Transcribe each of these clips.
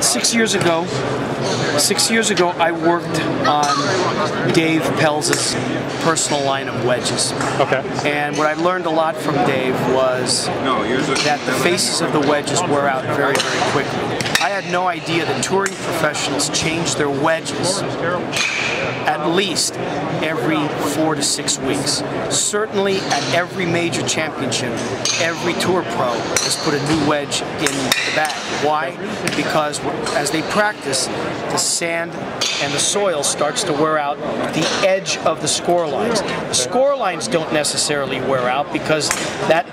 6 years ago, I worked on Dave Pelz's personal line of wedges. Okay. And what I learned a lot from Dave was that the faces of the wedges wear out very, very quickly. I had no idea that touring professionals change their wedges at least every 4 to 6 weeks. Certainly at every major championship, every tour pro has put a new wedge in the bag. Why? Because as they practice, the sand and the soil starts to wear out the edge of the score lines. The score lines don't necessarily wear out because that,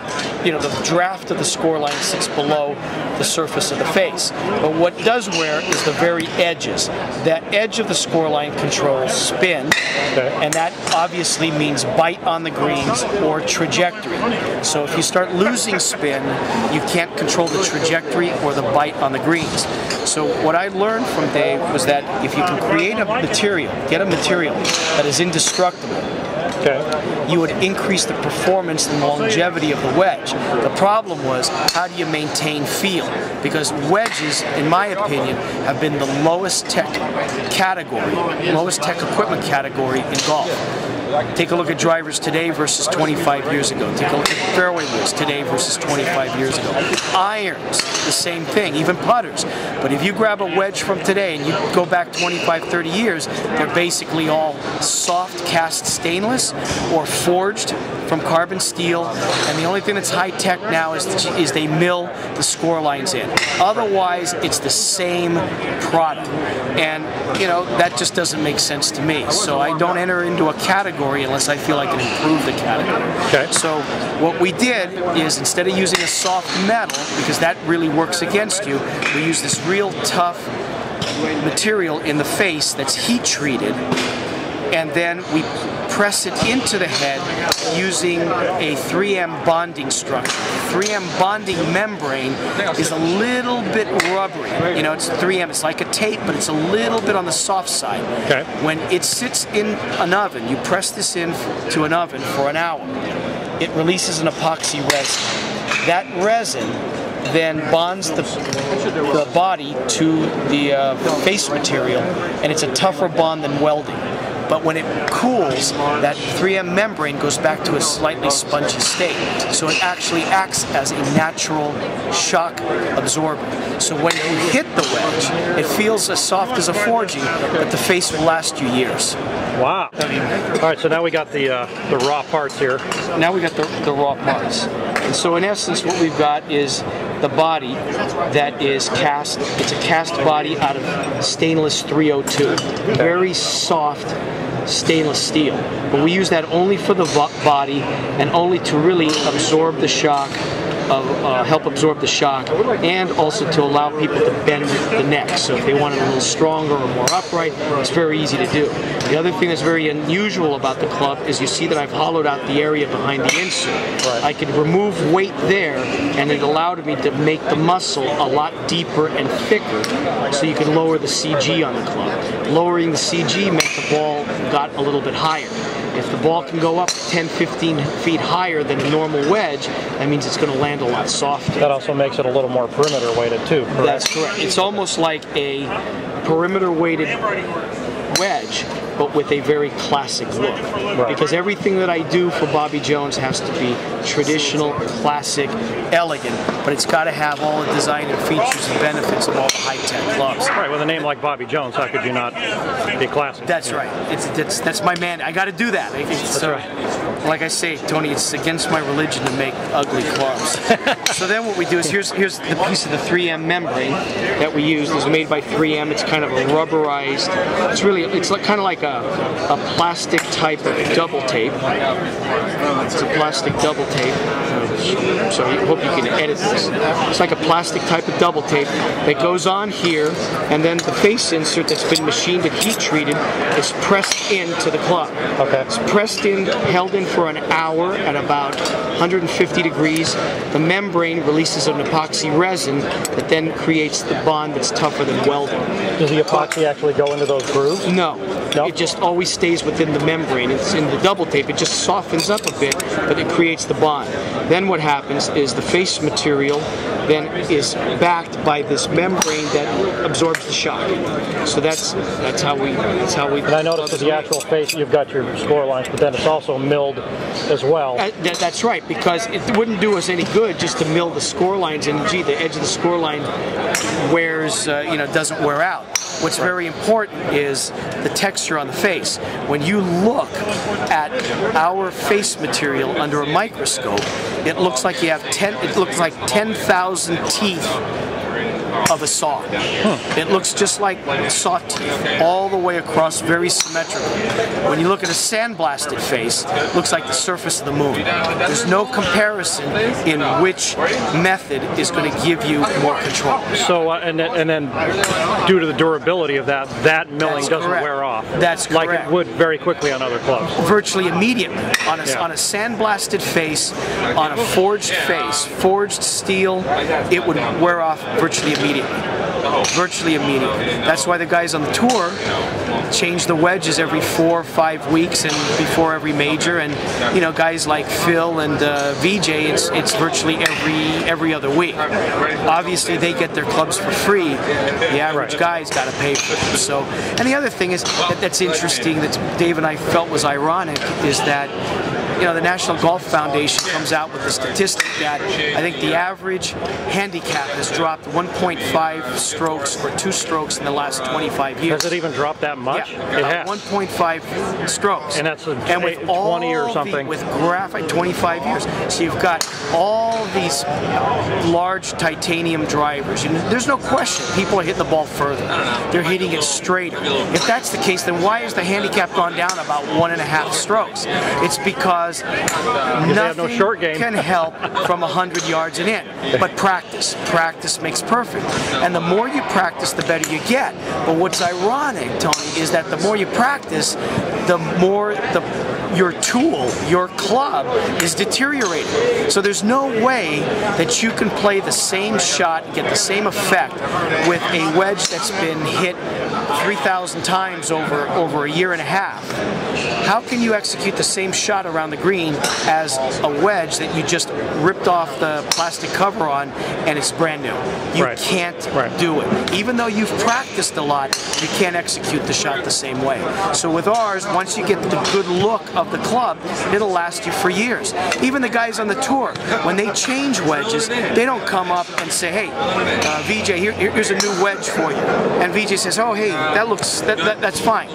the draft of the score line sits below the surface of the face. But what does wear is the very edges. That edge of the score line controls spin, and that obviously means bite on the greens or trajectory. So if you start losing spin, you can't control the trajectory or the bite on the greens. So what I learned from Dave was that if you can create a material, get a material that is indestructible, you would increase the performance and longevity of the wedge. The problem was, how do you maintain feel? Because wedges, in my opinion, have been the lowest tech category, lowest tech equipment category in golf. Take a look at drivers today versus 25 years ago. Take a look at fairway woods today versus 25 years ago. Irons, the same thing, even putters. But if you grab a wedge from today and you go back 25, 30 years, they're basically all soft cast stainless or forged from carbon steel, and the only thing that's high-tech now is they mill the score lines in. Otherwise, it's the same product, and that just doesn't make sense to me. So I don't enter into a category unless I feel I can improve the category. So what we did is, instead of using a soft metal, because that really works against you, we use this real tough material in the face that's heat-treated, and then we press it into the head using a 3M bonding structure. 3M bonding membrane is a little bit rubbery. It's 3M, it's like a tape, but it's a little bit on the soft side. When it sits in an oven, you press this into an oven for an hour. It releases an epoxy resin. That resin then bonds the body to the face material, and it's a tougher bond than welding. But when it cools, that 3M membrane goes back to a slightly spongy state. So it actually acts as a natural shock absorber. So when you hit the wedge, it feels as soft as a forging, but the face will last you years. Wow. All right, so now we got the raw parts here. Now we got the raw parts. And so in essence, what we've got is the body that is cast. It's a cast body out of stainless 302. Very soft stainless steel. But we use that only for the body and only to really absorb the shock, help absorb the shock, and also to allow people to bend the neck. So if they want it a little stronger or more upright, it's very easy to do. The other thing that's very unusual about the club is you see that I've hollowed out the area behind the insert. I could remove weight there, and it allowed me to make the muscle a lot deeper and thicker, so you can lower the CG on the club. Lowering the CG meant the ball got a little bit higher. If the ball can go up 10, 15 feet higher than a normal wedge, that means it's going to land a lot softer. That also makes it a little more perimeter weighted too, correct? That's correct. It's almost like a perimeter weighted wedge, but with a very classic look. Because everything that I do for Bobby Jones has to be traditional, classic, elegant, but it's got to have all the design and features and benefits of all the high-tech clubs. Right, with a name like Bobby Jones, how could you not be classic? That's right. That's my man. I got to do that. That's right. Like I say, Tony, it's against my religion to make ugly clubs. So then what we do is, here's the piece of the 3M membrane that we use. It's made by 3M. It's kind of a rubberized. It's like, kind of like a plastic type of double tape. It's a plastic double tape. So I hope you can edit this. It's like a plastic type of double tape that goes on here, and then the face insert that's been machined and heat treated is pressed into the club. It's pressed in, held in for an hour at about 150 degrees. The membrane releases an epoxy resin that then creates the bond that's tougher than welding. Does the epoxy actually go into those grooves? No. Nope. It just always stays within the membrane. It's in the double tape. It just softens up a bit, but it creates the bond. Then what happens is the face material then is backed by this membrane that absorbs the shock. So that's how we. And I noticed with the actual face, you've got your score lines, but then it's also milled as well. That's right, because it wouldn't do us any good just to mill the score lines in. Gee, the edge of the score line wears, doesn't wear out. What's very important is the texture on the face. When you look at our face material under a microscope, it looks like you have 10,000 teeth of a saw. It looks just like saw teeth all the way across, very symmetrical. When you look at a sandblasted face, it looks like the surface of the moon. There's no comparison in which method is going to give you more control. So, and then due to the durability of that milling doesn't wear off. That's correct. Like it would very quickly on other clubs. Virtually immediately. On a sandblasted face, on a forged face, forged steel, it would wear off virtually immediately. Virtually immediately. That's why the guys on the tour change the wedges every 4 or 5 weeks and before every major, and guys like Phil and VJ, it's virtually every other week. Obviously they get their clubs for free. The average guy's got to pay for them. So, and the other thing is that's interesting that Dave and I felt was ironic is that the National Golf Foundation comes out with a statistic that I think the average handicap has dropped 1.5 strokes or 2 strokes in the last 25 years. Has it even dropped that much? Yeah, it has. 1.5 strokes. And that's with 20 or something. With graphite, 25 years. So you've got all these large titanium drivers. There's no question people are hitting the ball further. They're hitting it straighter. If that's the case, then why has the handicap gone down about 1.5 strokes? It's because nothing can help from 100 yards and in. But practice makes perfect. And the more you practice, the better you get. But what's ironic, Tony, is that the more you practice, the more your tool, your club, is deteriorating. So there's no way that you can play the same shot and get the same effect with a wedge that's been hit 3,000 times over a year and a half. How can you execute the same shot around the green as a wedge that you just ripped off the plastic cover on and it's brand new? You can't do it. Even though you've practiced a lot, you can't execute the shot the same way. So with ours, once you get the good look of the club, it'll last you for years. Even the guys on the tour, when they change wedges, they don't come up and say, hey, VJ, here's a new wedge for you. And VJ says, oh, hey, that's fine.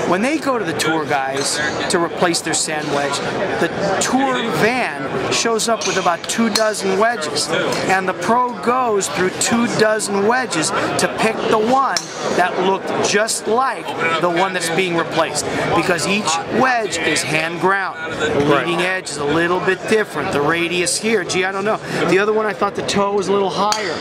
When they go to the tour guys to replace their sand wedge, the tour van shows up with about 24 wedges, and the pro goes through 24 wedges to pick the one that looked just like the one that's being replaced, because each wedge is hand ground. The leading edge is a little bit different. The radius here, gee, I don't know. The other one, I thought the toe was a little higher.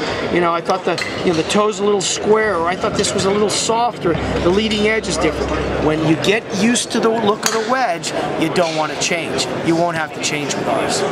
I thought the toe's a little square, or I thought this was a little softer. The leading edge is different. When you get used to the look of the wedge, you don't want to change. You won't have to change with ours.